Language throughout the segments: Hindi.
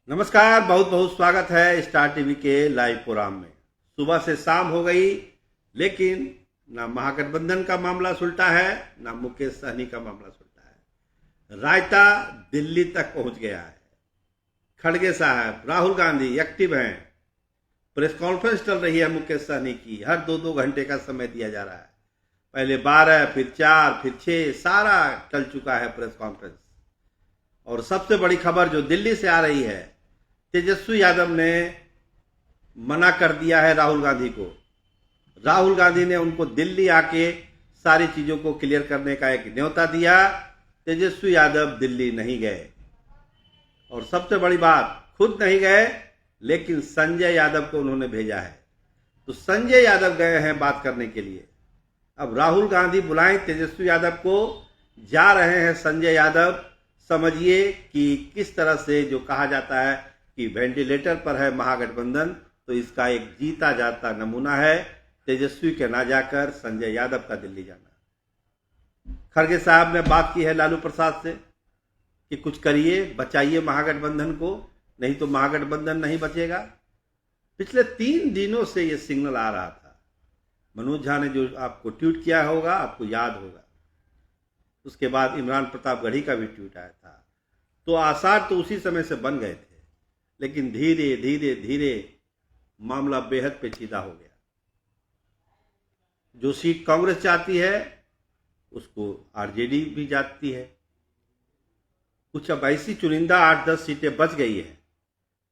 नमस्कार, बहुत बहुत स्वागत है स्टार टीवी के लाइव प्रोग्राम में। सुबह से शाम हो गई, लेकिन ना महागठबंधन का मामला सुलटा है, ना मुकेश सहनी का मामला सुलटा है। रायता दिल्ली तक पहुंच गया है। खड़गे साहब, राहुल गांधी एक्टिव हैं। प्रेस कॉन्फ्रेंस चल रही है मुकेश सहनी की, हर 2-2 घंटे का समय दिया जा रहा है। पहले 12, फिर 4, फिर 6, सारा चल चुका है प्रेस कॉन्फ्रेंस। और सबसे बड़ी खबर जो दिल्ली से आ रही है, तेजस्वी यादव ने मना कर दिया है राहुल गांधी को। राहुल गांधी ने उनको दिल्ली आके सारी चीजों को क्लियर करने का एक न्योता दिया। तेजस्वी यादव दिल्ली नहीं गए, और सबसे बड़ी बात, खुद नहीं गए लेकिन संजय यादव को उन्होंने भेजा है। तो संजय यादव गए हैं बात करने के लिए। अब राहुल गांधी बुलाएं तेजस्वी यादव को, जा रहे हैं संजय यादव। समझिए कि किस तरह से जो कहा जाता है कि वेंटिलेटर पर है महागठबंधन, तो इसका एक जीता जाता नमूना है तेजस्वी के ना जाकर संजय यादव का दिल्ली जाना। खड़गे साहब ने बात की है लालू प्रसाद से कि कुछ करिए, बचाइए महागठबंधन को, नहीं तो महागठबंधन नहीं बचेगा। पिछले 3 दिनों से ये सिग्नल आ रहा था। मनोज झा ने जो आपको ट्वीट किया होगा, आपको याद होगा। उसके बाद इमरान प्रताप गढ़ी का भी ट्वीट आया था। तो आसार तो उसी समय से बन गए थे, लेकिन धीरे धीरे धीरे मामला बेहद पेचीदा हो गया। जो सीट कांग्रेस चाहती है उसको आरजेडी भी चाहती है। कुछ अब ऐसी चुनिंदा 8-10 सीटें बच गई है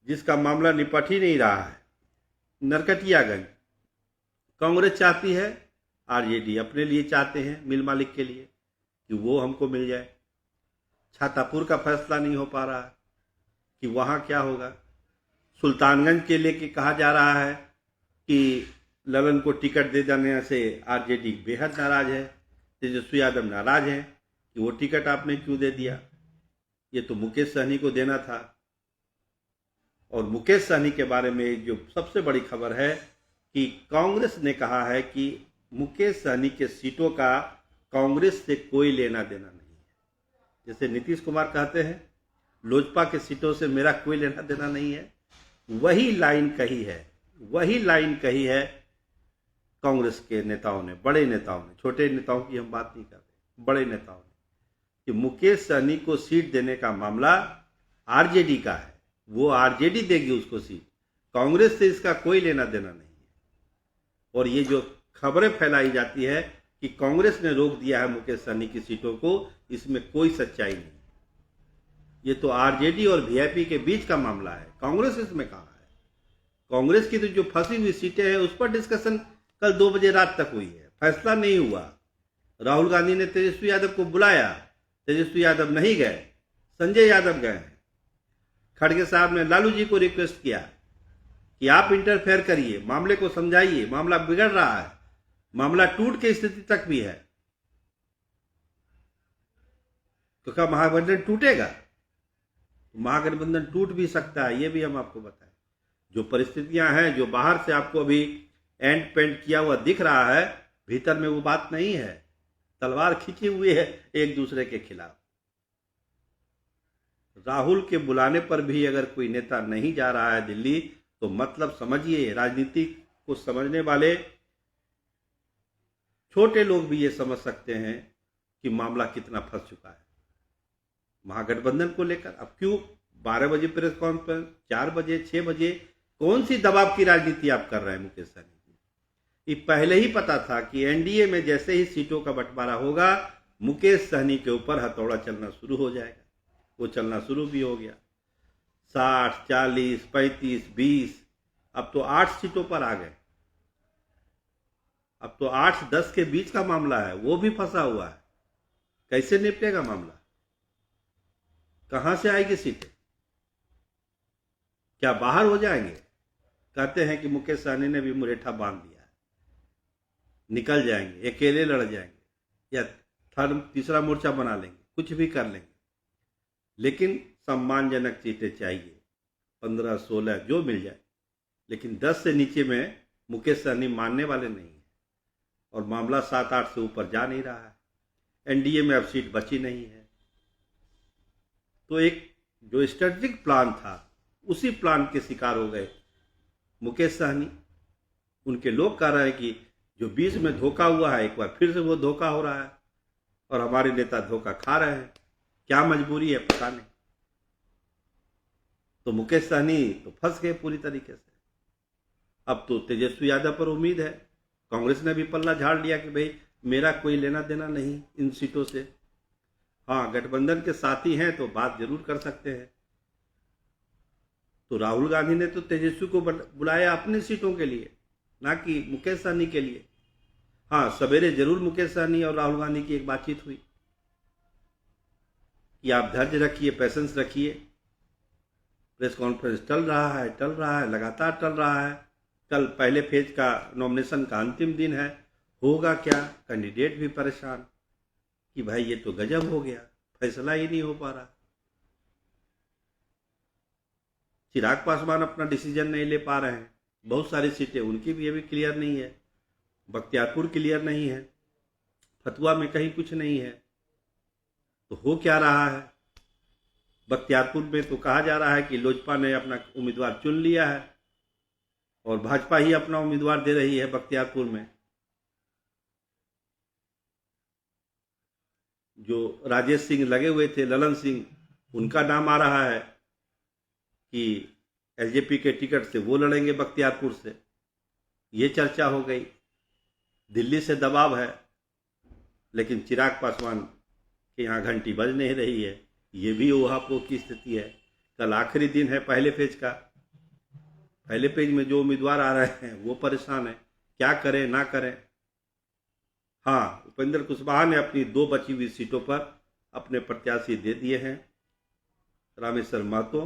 जिसका मामला निपट ही नहीं रहा है। नरकटियागंज कांग्रेस चाहती है, आरजेडी अपने लिए चाहते हैं, मिल मालिक के लिए कि वो हमको मिल जाए। छातापुर का फैसला नहीं हो पा रहा है कि वहां क्या होगा। सुल्तानगंज के लेके कहा जा रहा है कि ललन को टिकट दे देने से आरजेडी बेहद नाराज है, तेजस्वी यादव नाराज है कि वो टिकट आपने क्यों दे दिया, ये तो मुकेश सहनी को देना था। और मुकेश सहनी के बारे में जो सबसे बड़ी खबर है कि कांग्रेस ने कहा है कि मुकेश सहनी के सीटों का कांग्रेस से कोई लेना देना नहीं है। जैसे नीतीश कुमार कहते हैं लोजपा के सीटों से मेरा कोई लेना देना नहीं है, वही लाइन कही है कांग्रेस के नेताओं ने, बड़े नेताओं ने। छोटे नेताओं की हम बात नहीं कर रहे, बड़े नेताओं ने, कि मुकेश सहनी को सीट देने का मामला आरजेडी का है, वो आरजेडी देगी उसको सीट, कांग्रेस से इसका कोई लेना देना नहीं है। और ये जो खबरें फैलाई जाती है कि कांग्रेस ने रोक दिया है मुकेश सहनी की सीटों को, इसमें कोई सच्चाई नहीं। ये तो आरजेडी और वीआईपी के बीच का मामला है, कांग्रेस इसमें कहां है। कांग्रेस की तो जो फंसी हुई सीटें हैं उस पर डिस्कशन कल 2 बजे रात तक हुई है, फैसला नहीं हुआ। राहुल गांधी ने तेजस्वी यादव को बुलाया, तेजस्वी यादव नहीं गए, संजय यादव गए हैं। खड़गे साहब ने लालू जी को रिक्वेस्ट किया कि आप इंटरफेयर करिए, मामले को समझाइए, मामला बिगड़ रहा है, मामला टूट की स्थिति तक भी है। तो क्या महागठबंधन टूटेगा? महागठबंधन टूट भी सकता है, ये भी हम आपको बताएं। जो परिस्थितियां हैं, जो बाहर से आपको अभी एंड पेंट किया हुआ दिख रहा है, भीतर में वो बात नहीं है। तलवार खींची हुई है एक दूसरे के खिलाफ। राहुल के बुलाने पर भी अगर कोई नेता नहीं जा रहा है दिल्ली, तो मतलब समझिए, राजनीति को समझने वाले छोटे लोग भी ये समझ सकते हैं कि मामला कितना फंस चुका है महागठबंधन को लेकर। अब क्यों 12 बजे प्रेस कॉन्फ्रेंस, 4 बजे, 6 बजे, कौन सी दबाव की राजनीति आप कर रहे हैं मुकेश सहनी? ये पहले ही पता था कि एनडीए में जैसे ही सीटों का बंटवारा होगा, मुकेश सहनी के ऊपर हथौड़ा चलना शुरू हो जाएगा। वो चलना शुरू भी हो गया। 60, 40, 35, 20, अब तो 8 सीटों पर आ गए। अब तो 8-10 के बीच का मामला है, वो भी फंसा हुआ है। कैसे निपटेगा मामला? कहां से आएगी सीटें? क्या बाहर हो जाएंगे? कहते हैं कि मुकेश सहनी ने भी मुरेठा बांध दिया है, निकल जाएंगे, अकेले लड़ जाएंगे या तीसरा मोर्चा बना लेंगे, कुछ भी कर लेंगे, लेकिन सम्मानजनक सीटें चाहिए। 15-16 जो मिल जाए, लेकिन 10 से नीचे में मुकेश सहनी मानने वाले नहीं है। और मामला 7-8 से ऊपर जा नहीं रहा है। एनडीए में अब सीट बची नहीं है। तो एक जो स्ट्रेटेजिक प्लान था उसी प्लान के शिकार हो गए मुकेश सहनी। उनके लोग कह रहे हैं कि जो बीच में धोखा हुआ है एक बार फिर से वो धोखा हो रहा है और हमारे नेता धोखा खा रहे हैं। क्या मजबूरी है पता नहीं। तो मुकेश सहनी तो फंस गए पूरी तरीके से। अब तो तेजस्वी यादव पर उम्मीद है। कांग्रेस ने भी पल्ला झाड़ लिया कि भाई मेरा कोई लेना देना नहीं इन सीटों से। हाँ, गठबंधन के साथी हैं तो बात जरूर कर सकते हैं। तो राहुल गांधी ने तो तेजस्वी को बुलाया अपनी सीटों के लिए, ना कि मुकेश सहनी के लिए। हाँ, सवेरे जरूर मुकेश सहनी और राहुल गांधी की एक बातचीत हुई कि आप धैर्य रखिए, पैसेंस रखिए। प्रेस कॉन्फ्रेंस टल रहा है, लगातार टल रहा है। कल पहले फेज का नॉमिनेशन का अंतिम दिन है, होगा क्या। कैंडिडेट भी परेशान कि भाई ये तो गजब हो गया, फैसला ही नहीं हो पा रहा। चिराग पासवान अपना डिसीजन नहीं ले पा रहे हैं। बहुत सारी सीटें उनकी भी अभी क्लियर नहीं है। बख्तियारपुर क्लियर नहीं है, फतुआ में कहीं कुछ नहीं है। तो हो क्या रहा है। बख्तियारपुर में तो कहा जा रहा है कि लोजपा ने अपना उम्मीदवार चुन लिया है और भाजपा ही अपना उम्मीदवार दे रही है बख्तियारपुर में। जो राजेश सिंह लगे हुए थे, ललन सिंह, उनका नाम आ रहा है कि एलजेपी के टिकट से वो लड़ेंगे बख्तियारपुर से। ये चर्चा हो गई। दिल्ली से दबाव है, लेकिन चिराग पासवान के यहाँ घंटी बज नहीं रही है। ये भी ऊहापोह की स्थिति है। कल आखिरी दिन है पहले फेज का। पहले पेज में जो उम्मीदवार आ रहे हैं वो परेशान है, क्या करें ना करें। हाँ, उपेंद्र कुशवाहा ने अपनी 2 बची हुई सीटों पर अपने प्रत्याशी दे दिए हैं, रामेश्वर महतो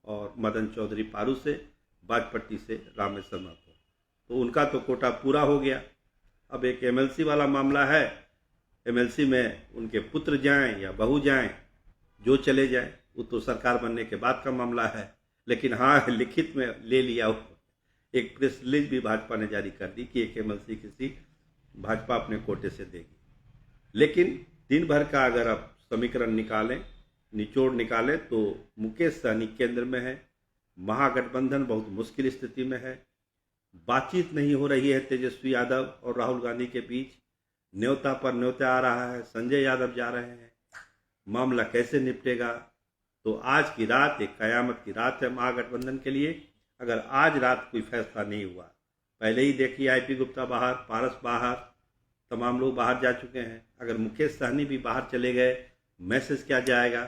और मदन चौधरी पारू से, बाजपट्टी से रामेश्वर महतो। तो उनका तो कोटा पूरा हो गया। अब एक एमएलसी वाला मामला है। एमएलसी में उनके पुत्र जाएं या बहू जाएं, जो चले जाएं, वो तो सरकार बनने के बाद का मामला है। लेकिन हाँ, लिखित में ले लिया। एक प्रेस रिलीज भी भाजपा ने जारी कर दी कि एक एमएलसी की सीट भाजपा अपने कोटे से देगी। लेकिन दिन भर का अगर आप समीकरण निकालें, निचोड़ निकालें, तो मुकेश सहनी केंद्र में है। महागठबंधन बहुत मुश्किल स्थिति में है। बातचीत नहीं हो रही है तेजस्वी यादव और राहुल गांधी के बीच। न्योता पर न्योता आ रहा है, संजय यादव जा रहे हैं। मामला कैसे निपटेगा। तो आज की रात एक कयामत की रात है महागठबंधन के लिए, अगर आज रात कोई फैसला नहीं हुआ। पहले ही देखिए, आईपी गुप्ता बाहर, पारस बाहर, तमाम लोग बाहर जा चुके हैं। अगर मुकेश सहनी भी बाहर चले गए, मैसेज क्या जाएगा।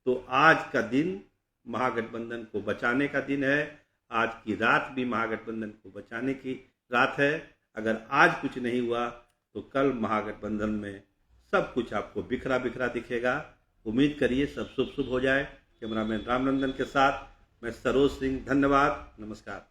तो आज का दिन महागठबंधन को बचाने का दिन है। आज की रात भी महागठबंधन को बचाने की रात है। अगर आज कुछ नहीं हुआ तो कल महागठबंधन में सब कुछ आपको बिखरा बिखरा दिखेगा। उम्मीद करिए सब शुभ शुभ हो जाए। कैमरामैन रामनंदन के साथ मैं सरोज सिंह, धन्यवाद, नमस्कार।